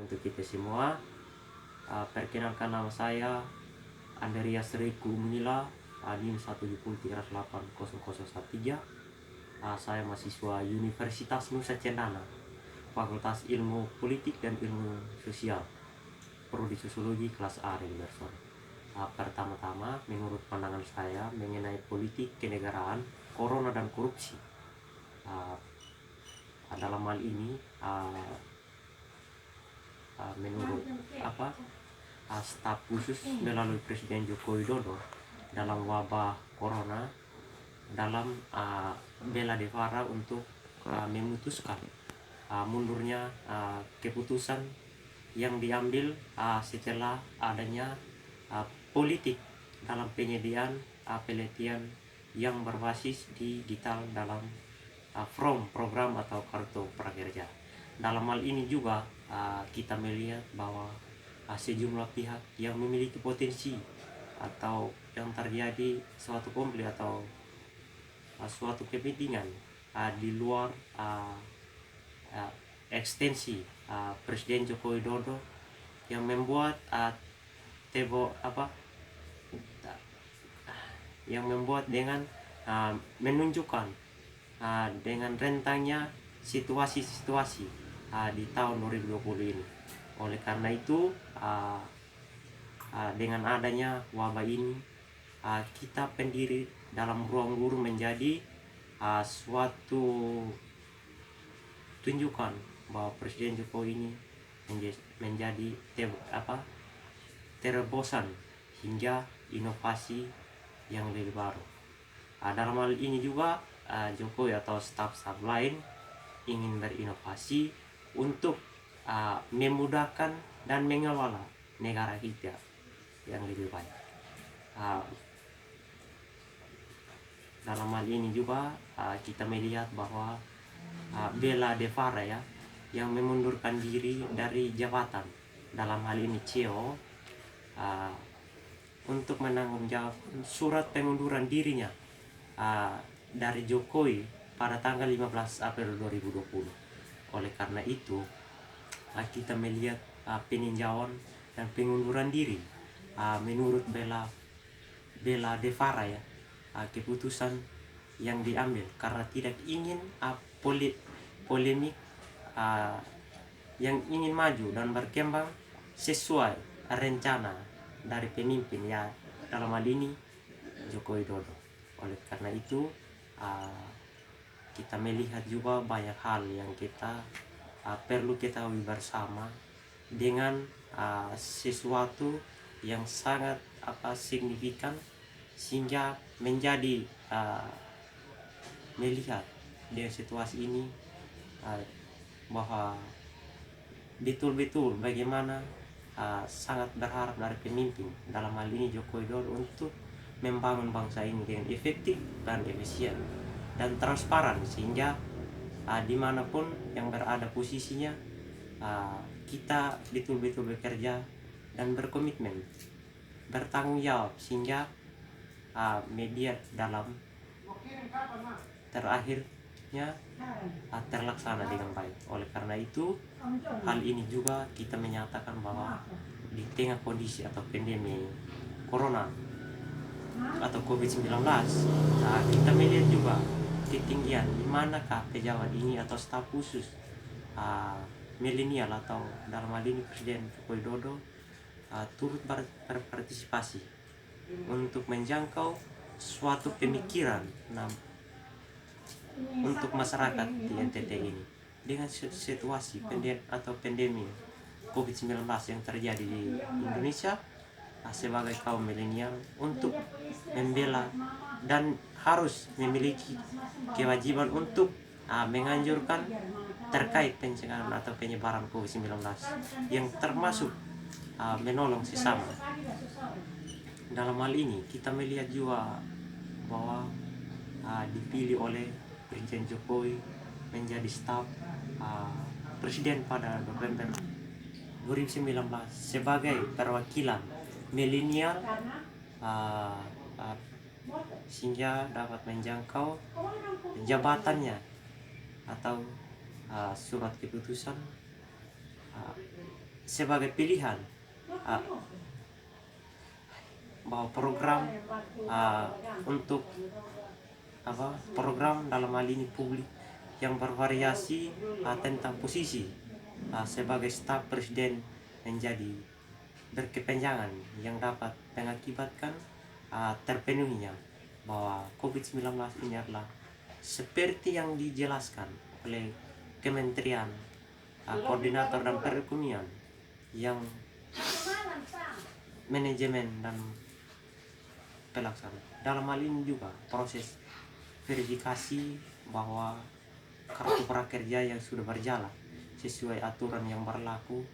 untuk kita semua. Perkenalkan, nama saya Andreas Riku Mila, NIM 170380013. Saya mahasiswa Universitas Nusa Cendana, Fakultas Ilmu Politik dan Ilmu Sosial, Prodi Sosiologi kelas A Berson. Pertama-tama, menurut pandangan saya mengenai politik kenegaraan, corona dan korupsi. Dalam hal ini menurut staf khusus melalui Presiden Joko Widodo dalam wabah corona, dalam bela devara untuk memutuskan mundurnya keputusan yang diambil setelah adanya politik dalam penyediaan pelatihan yang berbasis digital dalam program atau kartu prakerja. Dalam hal ini juga kita melihat bahwa sejumlah pihak yang memiliki potensi atau yang terjadi suatu konflik atau suatu kepentingan di luar ekstensi Presiden Joko Widodo yang membuat dengan menunjukkan dengan rentangnya situasi-situasi di tahun 2020 ini. Oleh karena itu, dengan adanya wabah ini, kita pendiri dalam ruang guru menjadi suatu tunjukkan bahwa Presiden Jokowi ini menjadi terobosan hingga inovasi yang lebih baru. Dalam hal ini juga Jokowi atau staf-staf lain ingin berinovasi untuk memudahkan dan mengelola negara kita yang lebih baik. Dalam hal ini juga kita melihat bahwa bela devara yang memundurkan diri dari jabatan, dalam hal ini CEO, untuk menanggung jawab surat pengunduran dirinya dari Jokowi pada tanggal 15 April 2020. Oleh karena itu, kita melihat peninjauan dan pengunduran diri menurut bela devara keputusan yang diambil karena tidak ingin polemik yang ingin maju dan berkembang sesuai rencana dari pemimpin dalam hal ini Joko Widodo. Oleh karena itu kita melihat juga banyak hal yang kita perlu ketahui bersama dengan sesuatu yang sangat signifikan sehingga menjadi melihat dengan situasi ini bahwa betul-betul bagaimana sangat berharap dari pemimpin dalam hal ini Joko Widodo untuk membangun bangsa ini dengan efektif dan efisien dan transparan, sehingga dimanapun yang berada posisinya kita betul-betul bekerja dan berkomitmen bertanggung jawab sehingga media dalam terakhirnya terlaksana dengan baik. Oleh karena itu, hal ini juga kita menyatakan bahwa di tengah kondisi atau pandemi corona atau COVID-19, kita melihat juga ketinggian di manakah pejabat ini atau staf khusus milenial atau dalam hal ini Presiden Joko Widodo turut berpartisipasi untuk menjangkau suatu pemikiran untuk masyarakat di NTT ini dengan situasi pandemi COVID-19 yang terjadi di Indonesia. Sebagai kaum milenial untuk membela dan harus memiliki kewajiban untuk menganjurkan terkait pencegahan atau penyebaran COVID-19 yang termasuk menolong sesama. Dalam hal ini kita melihat juga bahwa dipilih oleh Presiden Jokowi menjadi staf Presiden pada November 2019 sebagai perwakilan milenial sehingga dapat menjangkau jabatannya atau surat keputusan sebagai pilihan uh, bahwa program untuk program dalam hal ini publik yang bervariasi tentang posisi sebagai staf presiden menjadi berkepanjangan yang dapat mengakibatkan terpenuhinya bahwa COVID-19 ini adalah seperti yang dijelaskan oleh Kementerian Koordinator dan Perekonomian yang manajemen dan pelaksana. Dalam hal ini juga proses verifikasi bahwa kartu prakerja yang sudah berjalan sesuai aturan yang berlaku,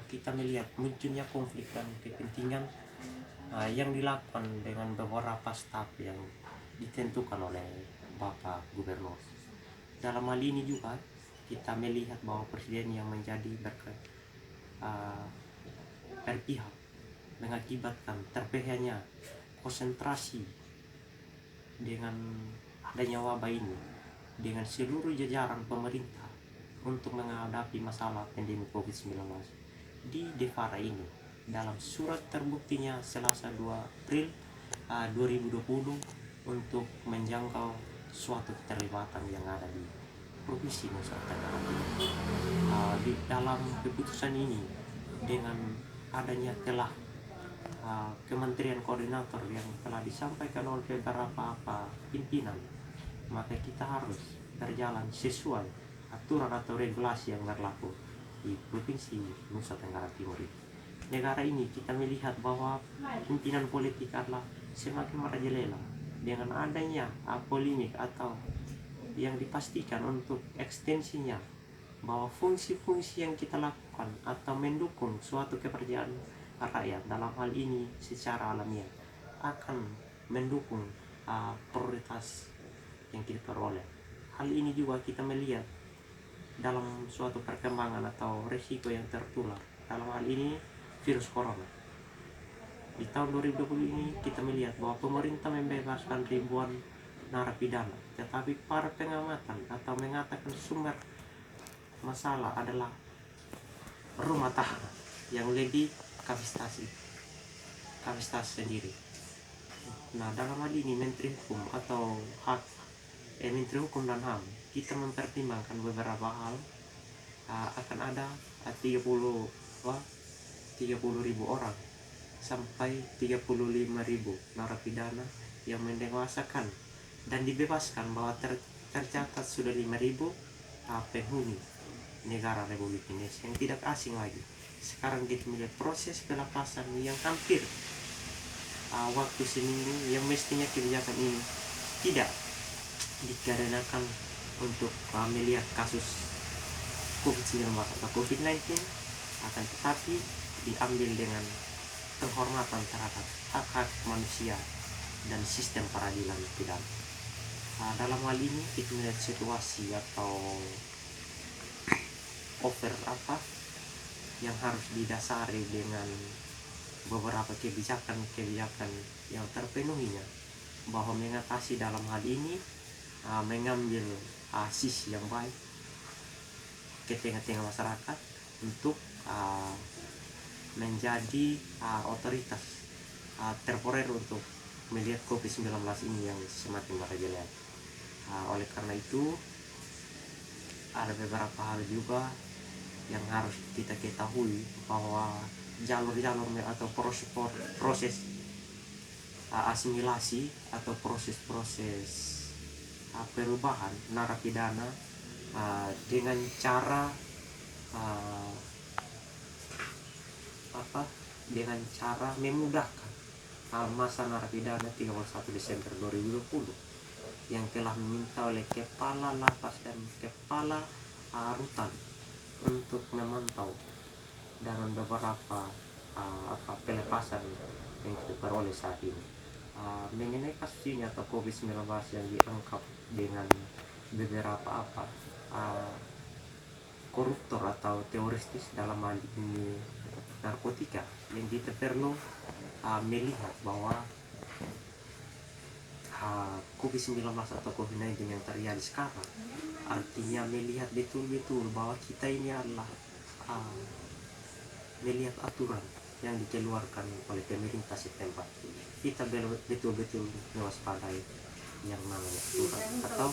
kita melihat munculnya konflik dan kepentingan yang dilakukan dengan beberapa staf yang ditentukan oleh Bapak Gubernur. Dalam hal ini juga kita melihat bahwa presiden yang menjadi berpihak mengakibatkan terpecahnya konsentrasi dengan adanya wabah ini dengan seluruh jajaran pemerintah untuk menghadapi masalah pandemi COVID-19 di Devara ini. Dalam surat terbuktinya Selasa 2 April 2020 untuk menjangkau suatu keterlibatan yang ada di Provinsi Nusa Tenggara Timur. Di dalam keputusan ini dengan adanya telah Kementerian Koordinator yang telah disampaikan oleh beberapa pimpinan, maka kita harus berjalan sesuai aturan atau regulasi yang berlaku di Provinsi Nusa Tenggara Timur. Negara ini kita melihat bahwa pimpinan politik adalah semakin merajalela dengan adanya polemik atau yang dipastikan untuk ekstensinya bahwa fungsi-fungsi yang kita lakukan atau mendukung suatu kepercayaan rakyat dalam hal ini secara alamiah akan mendukung prioritas yang kita peroleh. Hal ini juga kita melihat dalam suatu perkembangan atau risiko yang tertular dalam hal ini virus corona. Di tahun 2020 ini kita melihat bahwa pemerintah membebaskan ribuan narapidana, tetapi para pengamatan atau mengatakan sumber masalah adalah rumah tahanan yang lebih kapasitas sendiri. Nah, dalam hal ini Menteri Hukum atau Menteri Hukum dan HAM kita mempertimbangkan beberapa hal. Akan ada 30.000 orang sampai 35.000 narapidana yang mendewasakan dan dibebaskan bahwa tercatat sudah 5.000 penghuni negara Republik Indonesia yang tidak asing lagi. Sekarang kita melihat proses pelepasan yang hampir waktu seminggu yang mestinya kebijakan ini tidak dikarenakan untuk melihat kasus COVID-19 atau COVID-19, akan tetapi diambil dengan penghormatan terhadap hak-hak manusia dan sistem peradilan pidana. Dalam hal ini kita melihat situasi atau offer yang harus didasari dengan beberapa kebijakan yang terpenuhinya, bahwa mengatasi dalam hal ini mengambil sisi yang baik ke tengah-tengah masyarakat untuk menjadi otoritas terporer untuk melihat COVID-19 ini yang semakin merajalela. Oleh karena itu ada beberapa hal juga yang harus kita ketahui, bahwa jalur-jalur atau proses asimilasi atau proses perubahan narapidana dengan cara memudahkan masa narapidana 31 Desember 2020 yang telah meminta oleh kepala lapas dan kepala rutan untuk memantau dalam beberapa pelepasan yang kita peroleh saat ini. Mengenai kasus ini atau COVID-19 yang diangkat dengan beberapa koruptor atau teroristis dalam hal ini narkotika, yang kita perlu melihat bahwa COVID-19 atau COVID-19 yang terjadi sekarang artinya melihat betul-betul bahwa kita ini adalah melihat aturan yang dikeluarkan oleh pemerintah setempat, kita betul-betul mewaspadai yang namanya aturan atau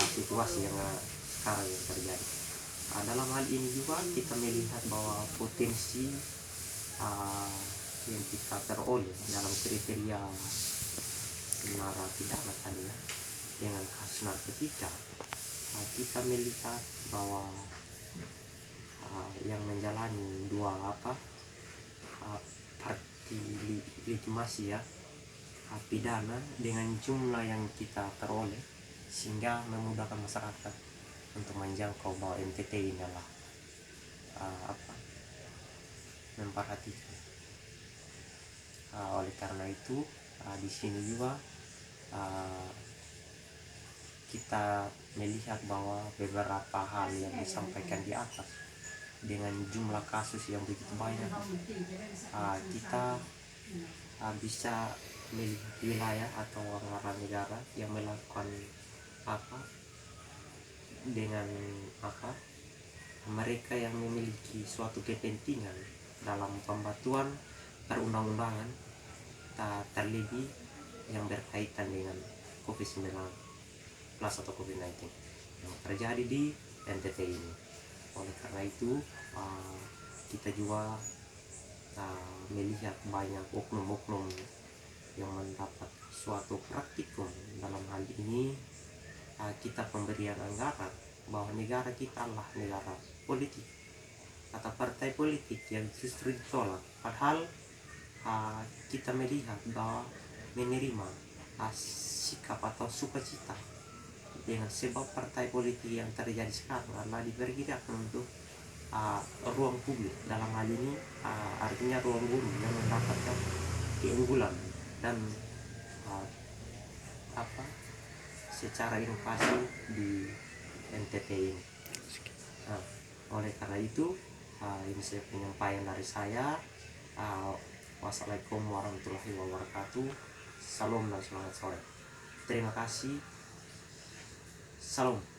situasi yang sekarang yang terjadi. Dalam hal ini juga kita melihat bahwa potensi yang kita peroleh dalam kriteria narapidana tadi ya, dengan kasus narkotika, kita melihat bahwa yang menjalani dua parti legitimasi ya, pidana dengan jumlah yang kita peroleh, sehingga memudahkan masyarakat untuk menjangkau bahwa NTT ini adalah memperhatikan. Oleh karena itu di sini juga kita melihat bahwa beberapa hal yang disampaikan di atas dengan jumlah kasus yang begitu banyak, kita bisa melihat wilayah atau orang-orang negara yang melakukan dengan mereka yang memiliki suatu kepentingan dalam pembantuan perundang-undangan, terlebih yang berkaitan dengan COVID-19 atau COVID-19 yang terjadi di NTT ini. Oleh karena itu kita juga melihat banyak oknum-oknum yang mendapat suatu praktikum. Dalam hal ini kita pemberian anggaran, bahwa negara kita adalah negara politik atau partai politik yang justru ditolak, padahal kita melihat bahwa menerima sikap atau sukacita dengan sebab partai politik yang terjadi sekarang adalah diperkirakan untuk ruang publik. Dalam hal ini artinya ruang guru yang mendapatkan keunggulan dan secara inovasi di NTT ini. Oleh karena itu ini saya penyampaian dari saya. Wassalamualaikum warahmatullahi wabarakatuh. Salam dan semangat sore. Terima kasih. Salam.